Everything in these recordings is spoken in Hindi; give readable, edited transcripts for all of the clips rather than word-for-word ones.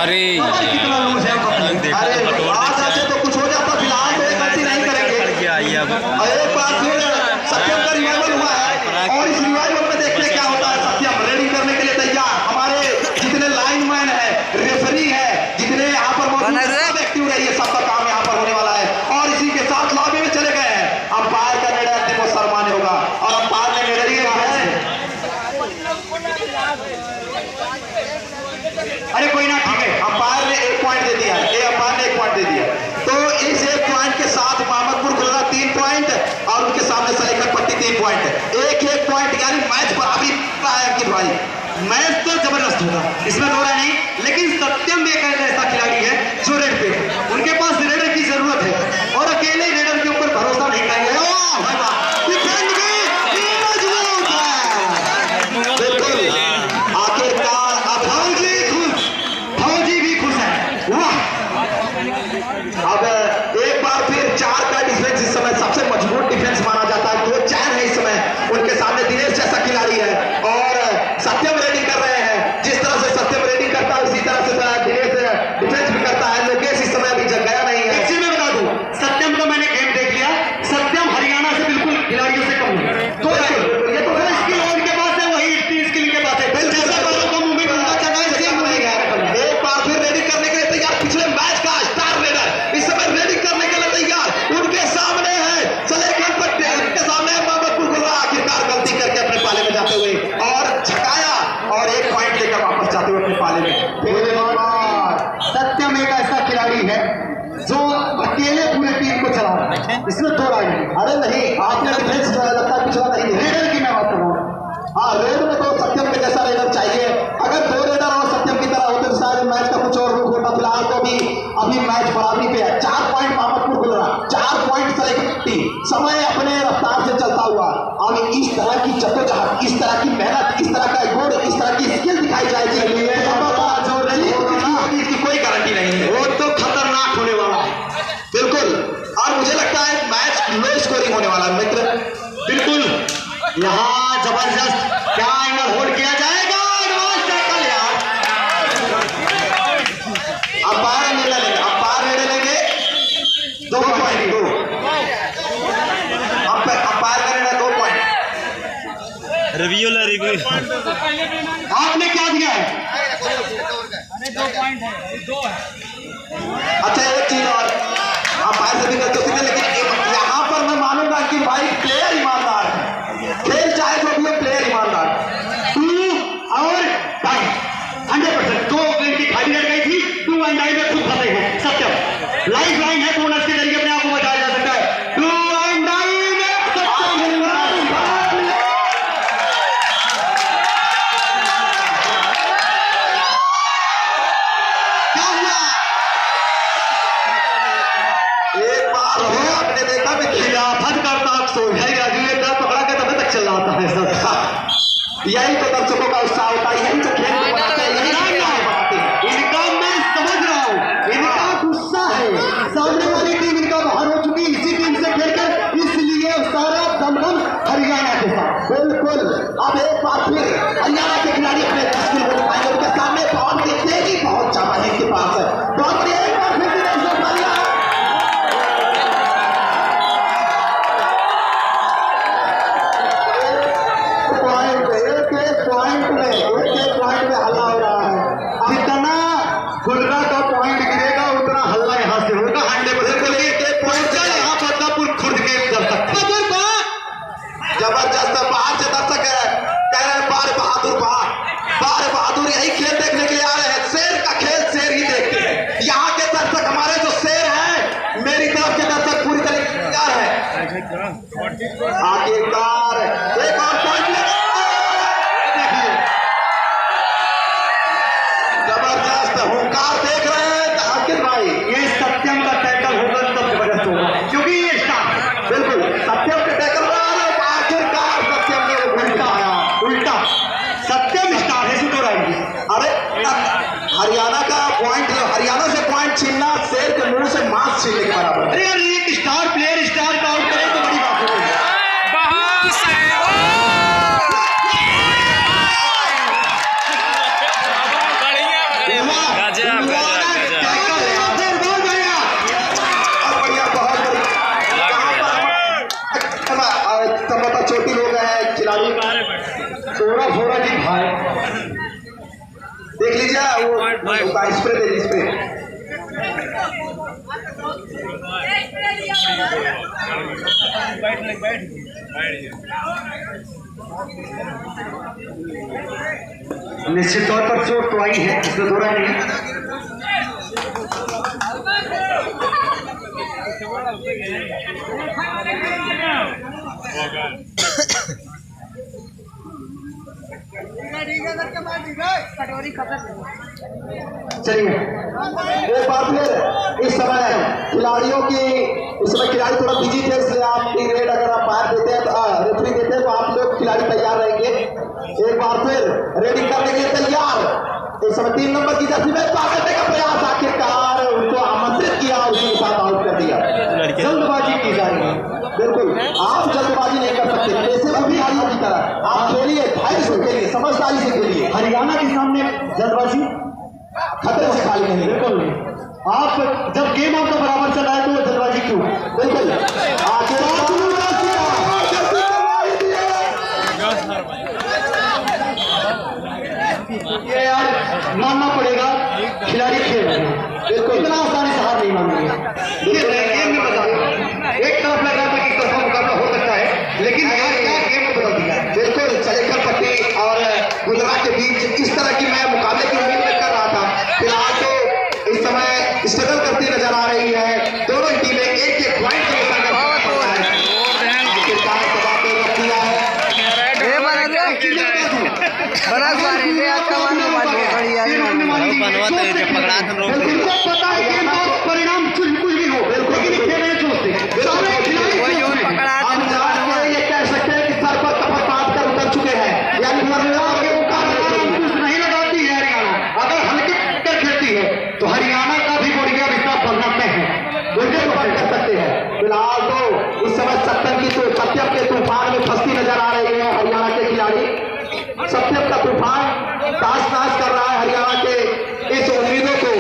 अरे कितना लूज है। अरे आज ऐसे तो कुछ हो जाता, फिलहाल तो गलती नहीं करेंगे। एक बार फिर सत्यम का रिवाइवल हुआ है और इस रिवाइवल में देखते क्या होता है। सत्यम रेडी करने के लिए तैयार। हमारे जितने लाइनमैन है, रेफरी है, जितने यहाँ पर मौजूद एक्टिव रही है, सबका काम यहाँ पर होने वाला है। और इसी के साथ लॉबी में चले गए हैं। अंपायर का निर्णय अंतिम और सर्वमान्य होगा और अंपायर ने निर्णय दिया है। अरे कोई ना, ठीक है, अंपायर ने 1 पॉइंट दे दिया है। अंपायर ने 1 पॉइंट दे दिया। तो इस 1 पॉइंट के साथ मोहम्मदपुर खुलना 3 पॉइंट और उनके सामने सलेखन पट्टी 3 पॉइंट। एक पॉइंट यानी मैच पर अभी है कि भाई मैच तो जबरदस्त होगा, इसमें दो नहीं। लेकिन सत्यम भी एक ऐसा खिलाड़ी है जो रेड पे, उनके पास रेडर की जरूरत है और अकेले रेडर के ऊपर भरोसा नहीं करेंगे। अब एक बार फिर 4 का डिफेंस इस समय सबसे मजबूत डिफेंस माना जाता है। 2 चैन है इस समय उनके सामने। दिनेश जैसा खिलाड़ी है और सत्यम रेडिंग कर रहे हैं। जिस तरह से सत्यम रेडिंग करता है उसी तरह से दिनेश डिफेंस भी करता है। लोकेश इस समय अभी गया नहीं है। इसी में बता दूं, सत्यम का मैंने गेम देख लिया। सत्यम हरियाणा से बिल्कुल खिलाड़ियों से कम है। तो ये तो स्किल उनके पास है, वही 3 स्किल के पास है। एक बार फिर रेडिंग करने के लिए तैयार। पिछले मैच का स्टार रेडर इस समय रेडिंग करने के लिए तैयार। उनके सामने है सलेखन पट्टी, उनके सामने मोहम्मदपुर खुलना। आखिरकार गलती करके अपने पाले में जाते हुए और झकाया और 1 पॉइंट लेकर वापस जाते हुए अपने पाले में। सत्यम एक ऐसा खिलाड़ी है जो अकेले पूरे टीम को चला रहा है, इसमें 2 राय नहीं। अरे नहीं, आपने डिफेंस लगता है पिछड़ा नहीं है। रेडर की मैं बात कर रहा हूँ। हाँ, रेडर में तो सत्यम के जैसा रेडर चाहिए। अगर 2 रेडर और सत्यम की तरह होते तो शायद मैच का कुछ और रुख होता। फिलहाल तो अभी मैच बराबरी पे है। 4 पॉइंट मोहम्मदपुर खुल रहा, 4 पॉइंट सलेक्टी। समय अपने रफ्तार से चलता हुआ अब इस तरह की जद्दोजहद, इस तरह की मेहनत, इस तरह का गुण, इस तरह की स्किल दिखाई जाएगी। इसकी कोई गारंटी नहीं है। वो तो खतरनाक होने वाला है बिल्कुल। और मुझे लगता है मैच लो स्कोरिंग होने वाला है मित्र। बिल्कुल यहाँ जबरदस्त क्या एंगल होल्ड किया जाएगा। अंपायर निर्णय लेंगे, अंपायर निर्णय लेंगे 2 पॉइंट। अंपायर का निर्णय 2 पॉइंट। रिव्यू आपने क्या दिया है? 2 पॉइंट है, 2 है। अच्छा, एक चीज और अंपायर से भी कर सकते, लेकिन यहाँ पर मैं मानूंगा कि भाई प्लेयर ईमानदार है। खेल चाहे जो भी हो, प्लेयर ईमानदार। 2 और 100% 2 गेम की खाली लड़ गई थी। 2 एंड 9 में खुद फंसे हैं सत्यम। लाइफ लाइन है, बोनस के जरिए अपने आप को बचाया जा सकता है। 2 एंड 9 में सत्यम। क्या हुआ? एक बार हो आपने देखा मैं खिलाफत करता पकड़ा के तब तक चल रहा है सब। यही तो दर्शकों का उत्साह होता है, यही तो खेल को बनाते हैं, यही इनका मैं समझ रहा हूँ। इनका गुस्सा है, सामने वाली टीम इनका बाहर हो चुकी, इसी टीम से खेलकर, इसलिए सारा दमदम हरियाणा के साथ। बिल्कुल, अब एक बार फिर हरियाणा के खिलाड़ी अपने स्किल को दिखाएंगे। उनके सामने पवन की तेजी बहुत ज्यादा है, इनके पास है। बहुत एक बार फिर पॉइंट में हल्ला हो रहा है। जितना गुजरा का पॉइंट गिरेगा उतना हल्ला यहाँ से होगा 100%। पॉइंट यहाँ बदलापुर खुद के दर्शक जबरदस्त बाहर से दर्शक कह रहे हैं बार बहादुर यही खेल देखने के लिए आ रहे हैं। शेर का खेल शेर ही देखते हैं। यहाँ के दर्शक हमारे जो शेर हैं, मेरी तरफ के दर्शक पूरी तरीके से तैयार है। आखिरकार एक और पॉइंट जबरदस्त हुंकार देख रहे हैं आखिर भाई। ये सत्यम का टैकल होगा तब जबरदस्त होगा, क्योंकि ये स्टार बिल्कुल सत्यम के टैकल आखिरकार सत्यम ने उल्टा आया। उल्टा सत्यम स्टार है, सुधो रहेगी। अरे हरियाणा का पॉइंट, हरियाणा से पॉइंट छीनना शेर के मुंह से मांस छीनने के बराबर। अरे यार, एक स्टार प्लेयर स्टार का आउट करे तो बड़ी बात होगी। 16 जी भाई देख लीजिए वो स्प्रे दे स्प्रे निश्चित तौर पर चोट तो आई है, इसमें थोड़ा नहीं चलिए एक बार फिर इस समय खिलाड़ियों की इस समय खिलाड़ी थोड़ा बिजी थे, इसलिए आपकी रेड अगर आप बाहर देते हैं तो रेफरी देते हैं तो आप लोग खिलाड़ी तैयार रहेंगे। एक बार फिर रेडी करने के लिए तैयार। इस समय 3 नंबर की जर्सी में ताकत का प्रयास, आखिरकार उनको आमंत्रित किया और उसी के साथ आउट कर दिया। जल्दबाजी की जा रही है, बिल्कुल आप जल्दबाजी नहीं कर सकते, ऐसे भी खिलाड़ियों की तरह आप खेलिए, धैर्य से खेलिए, समझदारी से खेलिए। हरियाणा के सामने जल्दबाजी खतरे से खाली नहीं, बिल्कुल नहीं। आप जब गेम आपका बराबर चल रहा है तो जल्दबाजी क्यों? बिल्कुल ये यार मानना पड़ेगा, खिलाड़ी खेल रहे हैं, बिल्कुल इतना आसानी से हार नहीं मानेंगे। गेम में बता एक तरफ लग रहा था कि तरफा मुकाबला हो सकता है, लेकिन यार क्या गेम में बदल दिया। बिल्कुल चलेकर पट्टी और गुजरात के बीच इस तरह की मैं मुकाबले की उम्मीद कर रहा था। फिलहाल तो इस समय स्ट्रगल करती नजर आ रही है, दोनों टीमें एक पॉइंट का परिणाम कुछ भी हो, लेकिन खेल नहीं सोचते। ये कह सकते हैं कि सर पर कपड़ बांध कर उतर चुके हैं, यानी कुछ नहीं लगाती है हरियाणा। अगर हल्के कर खेलती है तो हरियाणा का भी बढ़िया रिश्ता बनना तय है, उनके पकड़ कर सकते हैं। फिलहाल तो इस समय सत्यम के तूफान में फंसती नजर आ रही है हरियाणा के खिलाड़ी। सत्यम का तूफान ताश नाश कर रहा है हरियाणा के इस उम्मीदों को।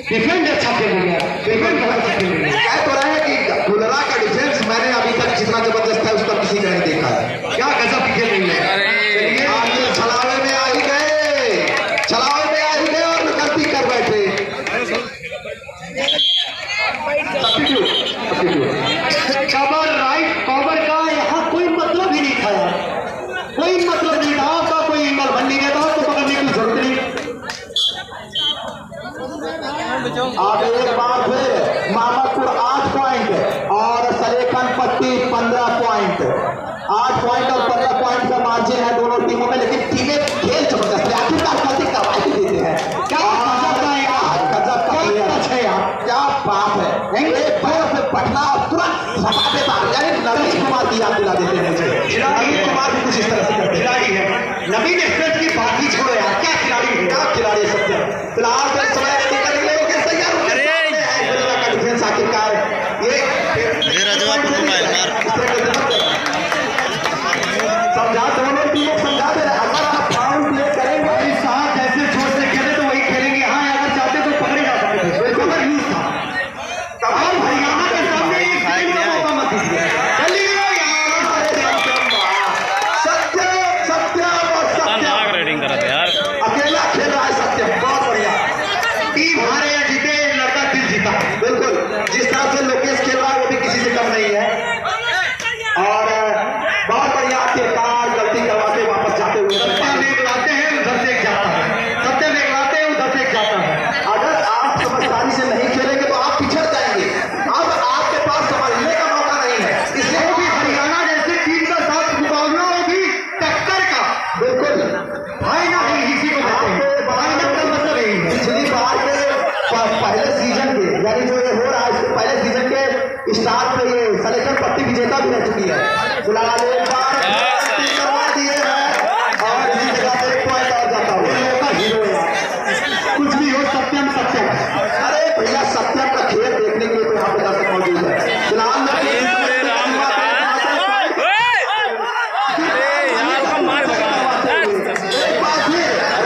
डिफेंस अच्छा खेल रही है, डिफेंस बहुत अच्छा खेल रही है। कह तो रहे हैं कि गुलरा का डिफेंस मैंने अभी तक जितना जबरदस्त है उसका किसी ने नहीं देखा है। क्या गजब की खेल रही है। चलिए आगे छलावे में आ ही गए, छलावे में आ ही गए और गलती कर बैठे। कवर राइट कवर का यहाँ कोई मतलब ही नहीं था यार, कोई मतलब नहीं था। आपका कोई इंगल बन नहीं गया था तो पकड़ने की जरूरत नहीं। आगे एक बार फिर मामापुर 8 पॉइंट और सलेखन पट्टी 15 पॉइंट। 8 पॉइंट और 15 पॉइंट का मार्जिन है दोनों टीमों में, लेकिन टीमें खेल जबरदस्त है। आखिरकार गलती करवाई देते हैं, क्या गजब का है यार, क्या बात है। पटना तुरंत हटा देता, यानी नवीन कुमार की याद दिला देते हैं मुझे। नवीन कुमार भी कुछ इस तरह से खिलाड़ी है। नवीन एक्सप्रेस की बात ही छोड़ो यार, क्या खिलाड़ी है, क्या खिलाड़ी है सत्य। फिलहाल तो इस समय डिफेंस आखिरकार ये समझा, दोनों टीमों समझा दे रहे। अगर आप फाउल प्ले करेंगे साथ जैसे छोड़ से खेले तो वही खेलेंगे। हाँ अगर चाहते तो पकड़े जा सकते थे, खबर ही था। तमाम हरियाणा के सामने मौका मत दीजिए। चलिए सत्य रेडिंग करा था यार, अकेला खेल रहा है सत्य, बहुत बढ़िया। टीम हारे या जीते, लड़का दिल जीता। बिल्कुल जिस तरह से लोकेश खेल रहा है वो भी किसी से कम नहीं है। और बहुत बढ़िया आखिरकार गलती करवाते वापस जाते हुए लाते हैं, उधर से एक जाता है, सत्य देख लाते हैं, उधर से एक जाता है। अगर आप समझदारी से नहीं खेलेंगे तो आप पिछड़ जाएंगे। अब आपके पास समझने का मौका नहीं है, इसलिए भी हरियाणा जैसी टीम का साथ मुकाबला होगी टक्कर का। बिल्कुल भाई ना इसी को मतलब यही है। पिछली बार के पहले सीजन के, यानी जो ये हो रहा है इसके पहले सीजन के स्टार्ट में ये सलेक्शन पट्टी विजेता भी रह चुकी है। फिलहाल एक बार करवा दिए हैं और इसी जगह पे 1 पॉइंट और जाता हुआ हीरो है। कुछ भी हो सत्यम सत्यम। अरे भैया सत्यम का खेल देखने के लिए तो यहाँ पे दर्शक मौजूद है। फिलहाल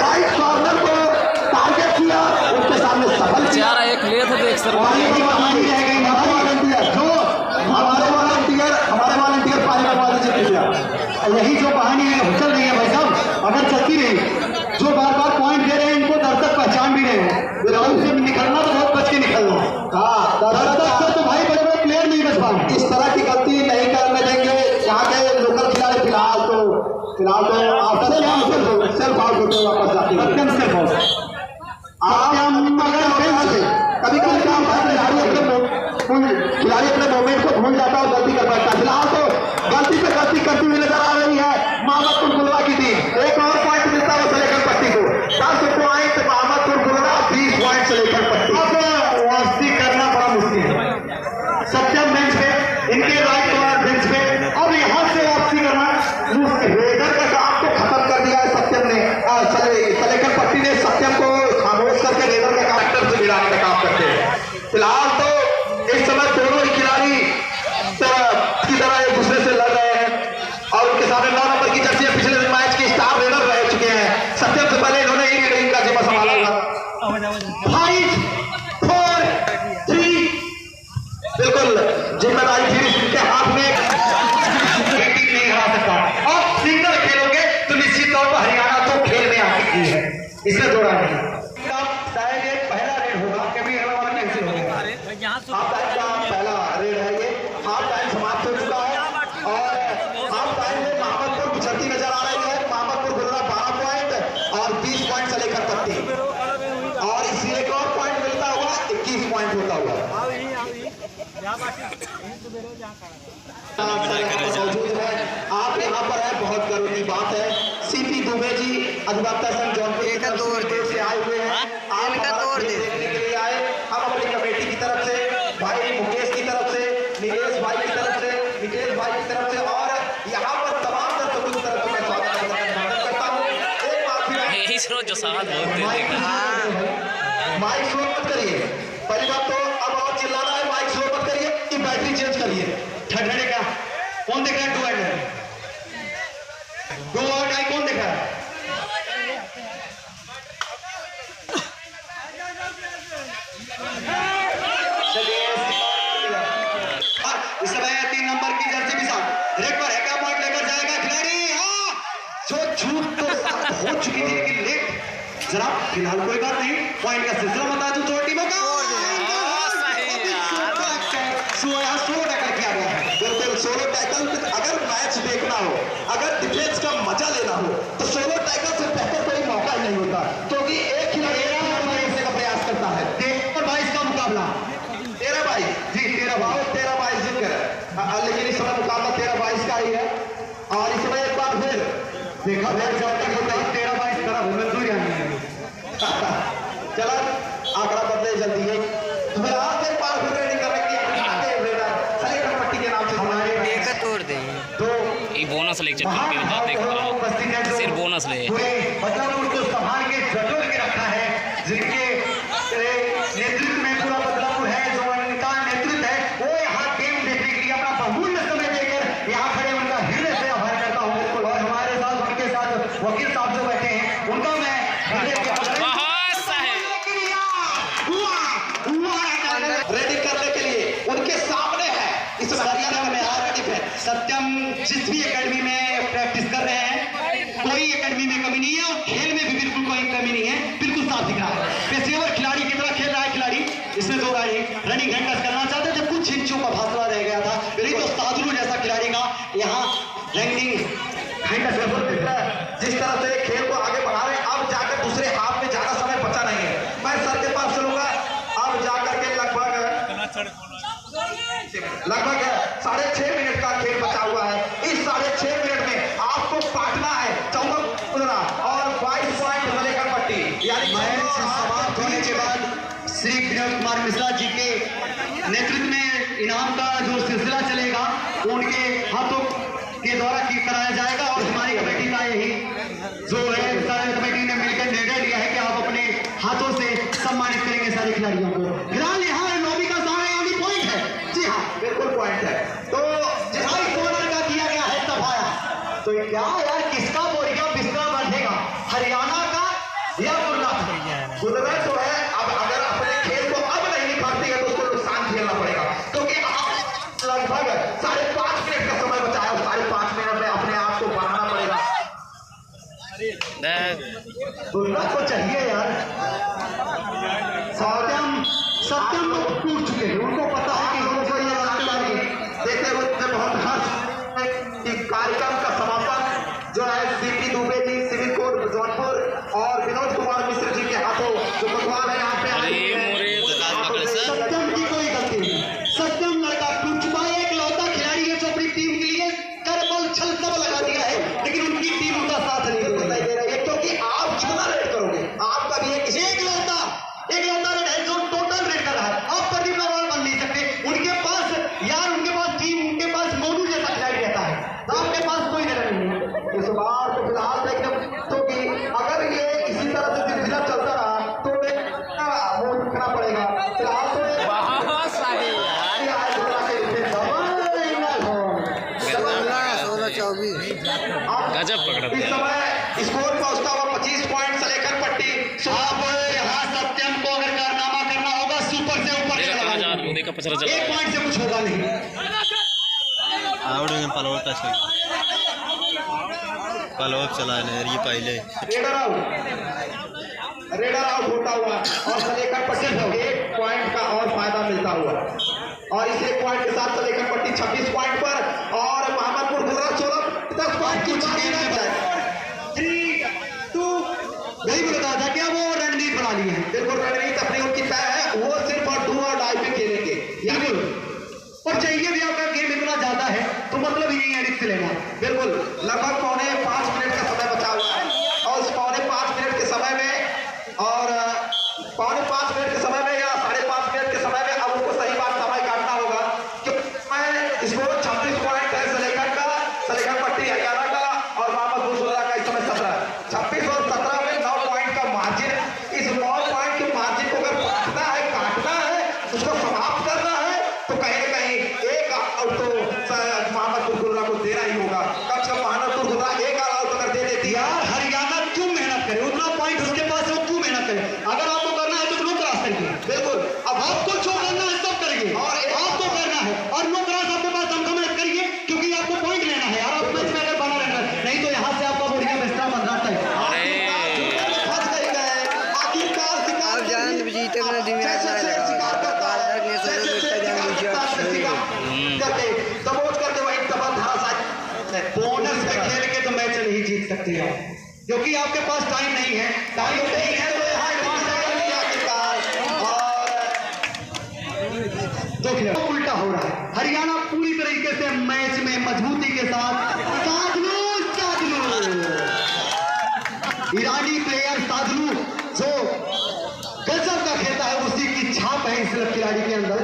राइट कॉर्नर को टारगेट किया, उसके सामने सफल किया। एक ले थे देख सर हमारे वॉलंटियर पानी लगवा दीजिए। यही जो कहानी है चल रही है भाई साहब। अगर चलती रही, जो बार बार पॉइंट दे रहे हैं इनको दर्शक पहचान भी रहे हैं, ग्राउंड से निकलना तो बहुत बच के निकलना। हाँ, दर्शक से तो भाई बड़े बड़े प्लेयर नहीं बच पाए। इस तरह की गलती नहीं करने देंगे। यहाँ के लोकल खिलाड़ी फिलहाल तो आप सेल्फ आउट होते हुए वापस जाते हैं। सत्यम से बहुत कभी कभी क्या होता है, खिलाड़ी अपने मोमेंट को भूल जाता है और गलती कर बैठता है। फिलहाल तो गलती पे गलती करती हुई नजर आ रही है मोहम्मदपुर गुलवा की टीम। एक और पॉइंट मिलता है सलेखन पट्टी को, 10 पॉइंट मोहम्मदपुर गुलवा, 20 पॉइंट सलेखन पट्टी। अब वापसी करना बड़ा मुश्किल है। सत्यम बेंच पे, इनके राइट कॉर्नर बेंच पे, अब यहाँ से वापसी करना मुश्किल। रेडर का काम को खत्म कर दिया है सत्यम ने, सलेखन पट्टी ने सत्यम को खामोश करके रेडर का कैरेक्टर से गिराने का काम करते हैं। फिलहाल तो इस समय दोनों ही खिलाड़ी की तरह एक दूसरे से लड़ रहे हैं और उनके सामने 9 नंबर की जर्सी पिछले मैच के स्टार रेडर रह चुके हैं। सत्यम से पहले इन्होंने ही रीडिंग का जिम्मा संभाला होगा। 5 4 3 बिल्कुल जिम्मेदारी थी उनके हाथ में। टीम नहीं हरा सकता। अब सिंगल खेलोगे तो निश्चित तौर पर हरियाणा तो खेल में आ चुकी है, इसमें जोड़ा नहीं। शायद ये पहला रेड होगा, कभी अगला वाला कैंसिल हो गया। हाफ टाइम का पहला रेड है ये। हाफ टाइम समाप्त हो चुका है और हाफ टाइम में मोहम्मदपुर पिछड़ती नजर आ रही है। मोहम्मदपुर गुलरा 12 पॉइंट और 20 पॉइंट से लेकर पट्टी, और इसी एक और पॉइंट मिलता हुआ 21 पॉइंट होता हुआ मौजूद है। आप यहाँ पर है, बहुत गर्व की बात है। सीपी दुबे जी अधिवक्ता संघ जौनपुर से आए हुए हैं। आप देखने के लिए आए। हम अपनी कमेटी की तरफ से, भाई मुकेश की तरफ से, निलेश भाई की तरफ से, निकेश भाई की तरफ से और यहाँ पर तमाम दर्शकों की तरफ से मैं स्वागत करता हूँ। एक बार माइक स्लो मत करिए। पहली बात तो अब और चिल्लाना है, माइक स्लो मत करिए कि बैटरी चेंज करिए। ठंडे का कौन देख रहा है? 2 और डाई कौन देख रहा है? इस समय 3 नंबर की जर्सी के साथ रेड पर हैका पॉइंट लेकर जाएगा खिलाड़ी। जो छूट तो हो चुकी थी लेकिन लेट जरा, फिलहाल कोई बात नहीं। पॉइंट का सिलसिला बता दूं दो टीमों का। 16 टैकल किया गया है। बिल्कुल 16 टैकल। अगर मैच देखना हो, अगर डिफेंस का मजा लेना हो तो 16 टैकल से बेहतर कोई मौका ही नहीं होता, क्योंकि एक खिलाड़ी का प्रयास करता है। 13-22 का मुकाबला, 13-22 जी, 13-22 जिक्र, लेकिन इस समय मुकाबला 13-22 का ही है। और इस समय एक बार फिर देखा मैच जब तक होता है 13-22 तरफ मंजूरी आनी है। चला आंकड़ा बदले जल्दी है। फिलहाल एक बार फिर रेडी करने की सलेखन पट्टी के नाम से हमारे तोड़ दे तो ये बोनस लेक्चर करके बताते सिर्फ बोनस ले मतलब उनको संभाल के जटोल के रखा है, जिनके नेतृत्व में पूरा बदलाव है, जो इनका नेतृत्व है वो यहाँ गेम देखने के लिए अपना बहुमूल्य समय देकर यहाँ खड़े उनका हृदय से आभार करता हूँ। बिल्कुल, और हमारे साथ उनके साथ वकील साहब जो बैठे हैं उनका मैं रेडी करने के लिए उनके सामने है। इस हरियाणा में सत्यम जिस भी एकेडमी में प्रैक्टिस कर रहे हैं, कोई एकेडमी में कमी नहीं है और खेल में भी बिल्कुल कोई कमी नहीं है, बिल्कुल साफ दिख रहा है। पेशेवर खिलाड़ी की तरह खेल रहा है खिलाड़ी। इसमें दो राय रनिंग हैंडस करना चाहते थे, कुछ इंचों का फासला रह गया था, नहीं तो साधु जैसा खिलाड़ी का यहाँ रनिंग हैंडस जिस तरह से खेल को आगे बढ़ा रहे हैं। अब जाकर दूसरे हाफ में ज्यादा समय बचा नहीं है। मैं सर के पास चलूंगा। अब जाकर के लगभग 6.5 मिनट का खेल बचा हुआ है। इस 6.5 मिनट में आपको पाटना है 14 और 22 पॉइंट लेकर पट्टी, यानी मैच समाप्त होने के बाद श्री विनोद कुमार मिश्रा जी के नेतृत्व में इनाम का जो सिलसिला चलेगा उनके हाथों के द्वारा कराया जाएगा। और हमारी कमेटी का यही जो है, सारी कमेटी ने मिलकर निर्णय लिया है कि आप अपने हाथों से सम्मानित करेंगे सारे खिलाड़ियों को। फिलहाल यहाँ लॉबी का सामने पॉइंट है। जी हाँ, बिल्कुल पॉइंट है। तो जिस कॉर्नर का किया गया है सफाया, तो क्या यार किसका बोरिया बिस्तर बढ़ेगा, हरियाणा का या गुजरात? गुजरात जो है अब अगर अपने खेल को अब नहीं निखारती है तो उसको नुकसान झेलना पड़ेगा, क्योंकि लगभग 5.5 मिनट का समय बचा है। 5.5 मिनट में अपने आप को बढ़ाना पड़ेगा। सुनना तो चाहिए यार। सत्यम लोग टूट चुके हैं, उनको पता है कि लोगों को ये देखते हुए बहुत हर्ष इस कार्यक्रम का समापन जो है CP Dubey ji, civil court Jaunpur और विनोद कुमार मिश्र जी के हाथों जो भगवान है यहाँ पे सत्यम की कोई गलती नहीं। सत्यम लड़का टूट चुका है, एक लौता खिलाड़ी है जो अपनी टीम के लिए करबल छल सब लगा दिया है, लेकिन उनकी टीम उनका साथ नहीं दे रही है, क्योंकि आप कितना रेड करोगे? आपका भी एक लौता रेड है जो टोटल रेड कर रहा है। आप प्रदीप अग्रवाल बन नहीं सकते। उनके पास टीम, उनके पास मोनू जैसा खिलाड़ी रहता है, आपके पास कोई जगह नहीं है। इस बार तो फिलहाल देखने तो कि अगर ये इसी तरह से सिलसिला चलता रहा तो वो दिखना पड़ेगा। फिलहाल तो गजब पकड़ा इस समय स्कोर पहुंचता हुआ 25 पॉइंट से लेकर पट्टी। यहाँ सत्यम को अगर कारनामा करना होगा, सुपर से ऊपर देखा पचरा चला। 1 पॉइंट से कुछ होगा नहीं। चला ये पहले रेडर आउट होता हुआ और सलेकर पट्टी को 1 पॉइंट का और फायदा मिलता हुआ, और इस 1 पॉइंट के साथ सलेकर पट्टी 26 पॉइंट पर और मोहम्मदपुर गुर्रा 10 पॉइंट की नहीं बोलता था क्या वो रणनीति बना ली है? बिल्कुल रणनीति अपनी उनकी तय है, वो सिर्फ और डू और डाई पे खेलेंगे। बिल्कुल, और चाहिए भी आपका गेम इतना ज्यादा है तो मतलब ही नहीं है रिस्क लेना। बिल्कुल, लगभग 4.5 मिनट का समय बचा हुआ है और उस 4.5 मिनट के समय में और 4.5 मिनट के समय में या 5.5 मिनट के समय में अब उनको सही बात समय काटना होगा, क्योंकि इसको 26 पॉइंट है सलेकर पट्टी हरियाणा का और मोहम्मदपुर गुर्रा का इस समय 17। 26 और 17 में 9 पॉइंट का मार्जिन। इस 9 पॉइंट के मार्जिन को अगर काटना है उसको समाप्त करना है तो कहीं ना कहीं एक आउट तो मोहम्मदपुर गुर्रा को देना ही होगा। कम से कम मोहम्मदपुर गुर्रा एक आउट अगर दे देती है। यार हरियाणा क्यों मेहनत करे? उतना पॉइंट उसके पास है, वो क्यों मेहनत करे? अगर आपको करना है तो नो क्रॉस करिए। बिल्कुल, अब आपको जो करना है सब करिए, और आपको करना है और नो क्रॉस आपके पास हमको मेहनत करिए, क्योंकि आपको पॉइंट लेना है यार। आप मैच में अगर बना रहना है, नहीं तो यहाँ से आपका बढ़िया बेस्टा बन रहा है। बोनस में खेल के तो मैच नहीं जीत सकते आप, क्योंकि आपके पास टाइम नहीं है। टाइम नहीं है तो यहाँ उल्टा हो रहा है। हरियाणा पूरी तरीके से मैच में मजबूती के साथ साधलू ईरानी प्लेयर साधलू जो गजब का खेलता है, उसी की छाप है इस खिलाड़ी के अंदर।